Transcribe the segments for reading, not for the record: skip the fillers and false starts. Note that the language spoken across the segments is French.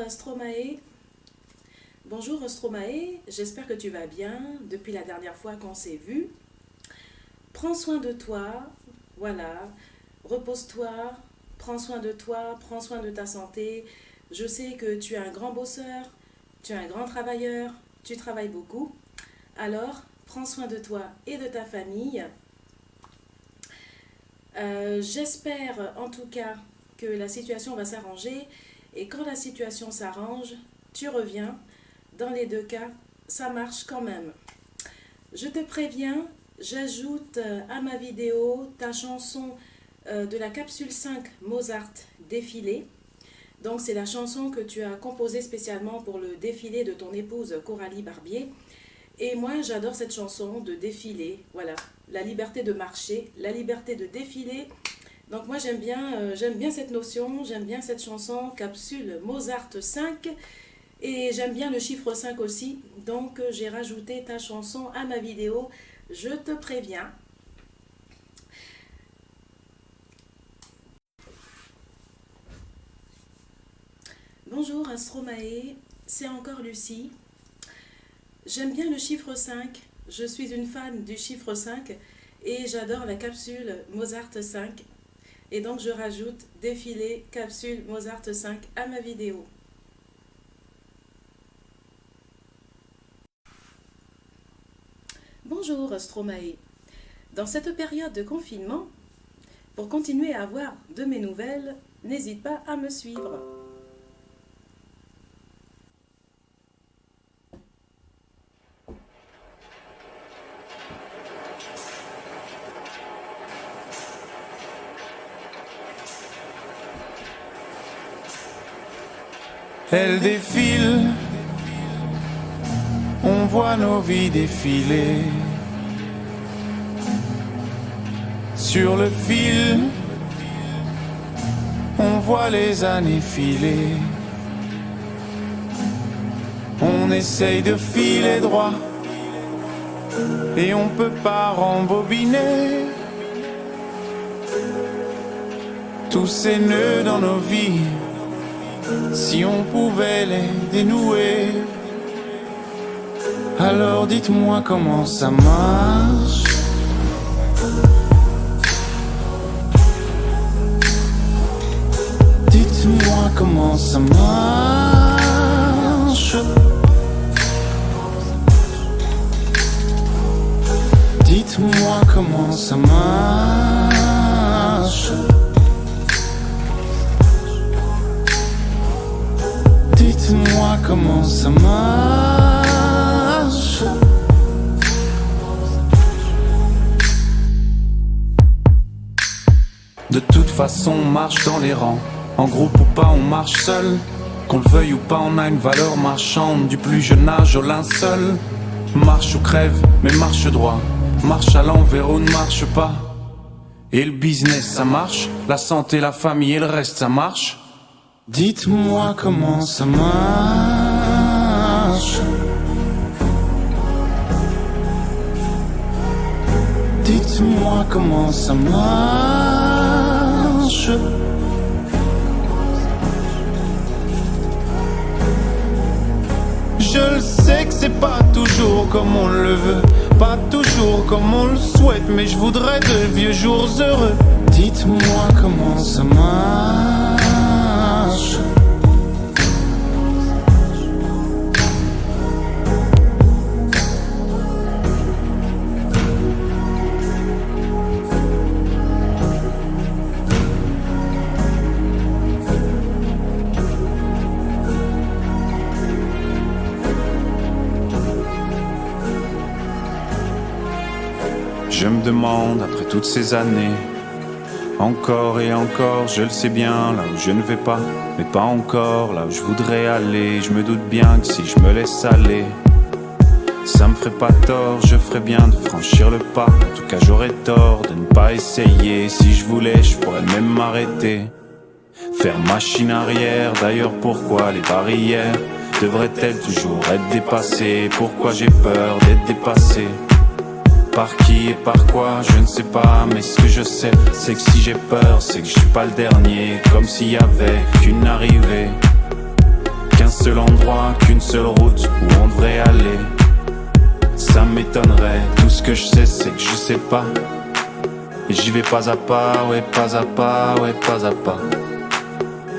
Stromae. Bonjour Stromae, j'espère que tu vas bien depuis la dernière fois qu'on s'est vu. Prends soin de toi, voilà, repose-toi, prends soin de toi, prends soin de ta santé. Je sais que tu es un grand bosseur, tu es un grand travailleur, tu travailles beaucoup. Alors, prends soin de toi et de ta famille. J'espère en tout cas que la situation va s'arranger et quand la situation s'arrange, tu reviens. Dans les deux cas, ça marche quand même. Je te préviens, j'ajoute à ma vidéo ta chanson de la capsule 5 Mozart Défilé. Donc c'est la chanson que tu as composée spécialement pour le défilé de ton épouse Coralie Barbier. Et moi j'adore cette chanson de défilé, voilà, la liberté de marcher, la liberté de défiler. Donc moi j'aime bien cette notion, j'aime bien cette chanson, capsule Mozart 5. Et j'aime bien le chiffre 5 aussi, donc j'ai rajouté ta chanson à ma vidéo, je te préviens. Bonjour Stromae, c'est encore Lucie. J'aime bien le chiffre 5, je suis une fan du chiffre 5 et j'adore la capsule Mozart 5. Et donc je rajoute défilé capsule Mozart 5 à ma vidéo. Bonjour Stromae. Dans cette période de confinement, pour continuer à avoir de mes nouvelles, n'hésite pas à me suivre. Elle défile, on voit nos vies défiler. Sur le fil, on voit les années filer. On essaye de filer droit et on peut pas rembobiner tous ces nœuds dans nos vies. Si on pouvait les dénouer, alors dites-moi comment ça marche. Dites-moi comment ça marche. Dites-moi comment ça marche. Dites-moi comment ça marche. De toute façon, on marche dans les rangs. En groupe ou pas, on marche seul. Qu'on le veuille ou pas, on a une valeur marchande. Du plus jeune âge au linceul. Marche ou crève, mais marche droit. Marche à l'envers ou ne marche pas. Et le business, ça marche. La santé, la famille et le reste, ça marche. Dites-moi comment ça marche. Dites-moi comment ça marche. Je le sais que c'est pas toujours comme on le veut, pas toujours comme on le souhaite, mais je voudrais de vieux jours heureux. Dites-moi comment ça marche. Je me demande, après toutes ces années, encore et encore, je le sais bien, là où je ne vais pas, mais pas encore, là où je voudrais aller. Je me doute bien que si je me laisse aller, ça me ferait pas tort, je ferais bien de franchir le pas. En tout cas j'aurais tort de ne pas essayer. Si je voulais, je pourrais même m'arrêter, faire machine arrière. D'ailleurs pourquoi les barrières devraient-elles toujours être dépassées? Pourquoi j'ai peur d'être dépassé? Par qui et par quoi, je ne sais pas, mais ce que je sais, c'est que si j'ai peur, c'est que je suis pas le dernier. Comme s'il y avait qu'une arrivée, seul endroit, qu'une seule route où on devrait aller. Ça m'étonnerait, tout ce que je sais c'est que je sais pas. Et j'y vais pas à pas, ouais pas à pas, ouais pas à pas.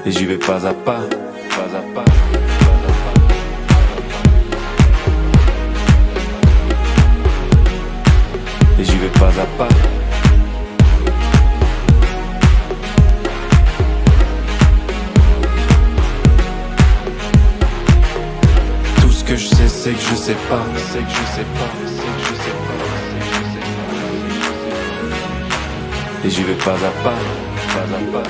Et j'y vais pas à pas, pas à pas. Et j'y vais pas à pas. Tout ce que je sais c'est que je sais pas. C'est que je sais pas, c'est que je sais pas, c'est que je sais pas. Et j'y vais pas à pas, pas à pas, pas à pas.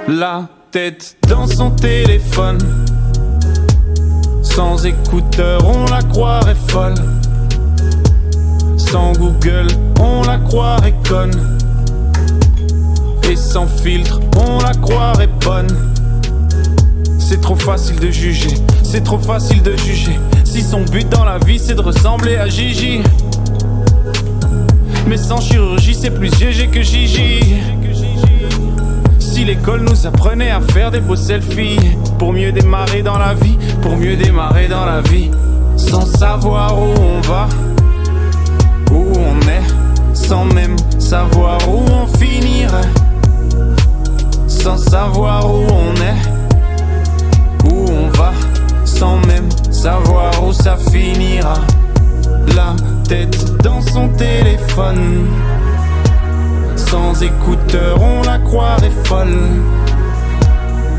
La tête dans son téléphone, sans écouteurs on la croirait folle. Sans Google on la croirait conne. Et sans filtre on la croirait bonne. C'est trop facile de juger, c'est trop facile de juger. Si son but dans la vie c'est de ressembler à Gigi. Mais sans chirurgie c'est plus GG que Gigi. Si l'école nous apprenait à faire des beaux selfies, pour mieux démarrer dans la vie, pour mieux démarrer dans la vie. Sans savoir où on va, où on est, sans même savoir où on finirait. Sans savoir où on est, où on va, sans même savoir où ça finira. La tête dans son téléphone, sans écouteurs on la croirait folle.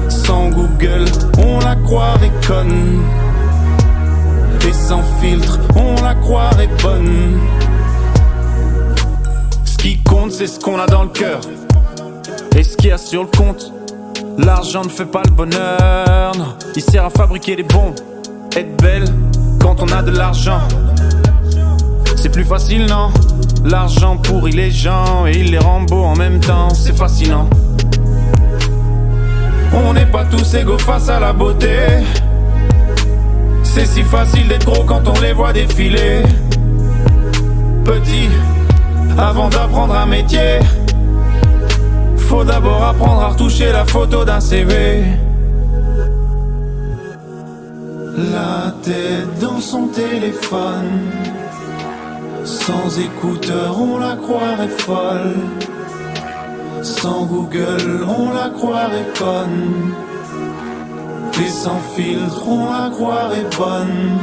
Sans Google on la croirait conne. Et sans filtre on la croirait bonne. Ce qui compte c'est ce qu'on a dans le cœur et ce qu'il y a sur le compte. L'argent ne fait pas le bonheur, non. Il sert à fabriquer des bombes. Être belle quand on a de l'argent, c'est plus facile, non? L'argent pourrit les gens et il les rend beaux en même temps, c'est fascinant. On n'est pas tous égaux face à la beauté. C'est si facile d'être gros quand on les voit défiler. Petit, avant d'apprendre un métier, faut d'abord apprendre à retoucher la photo d'un CV. La tête dans son téléphone, sans écouteurs on la croirait folle. Sans Google on la croirait conne. Et sans filtre on la croirait bonne.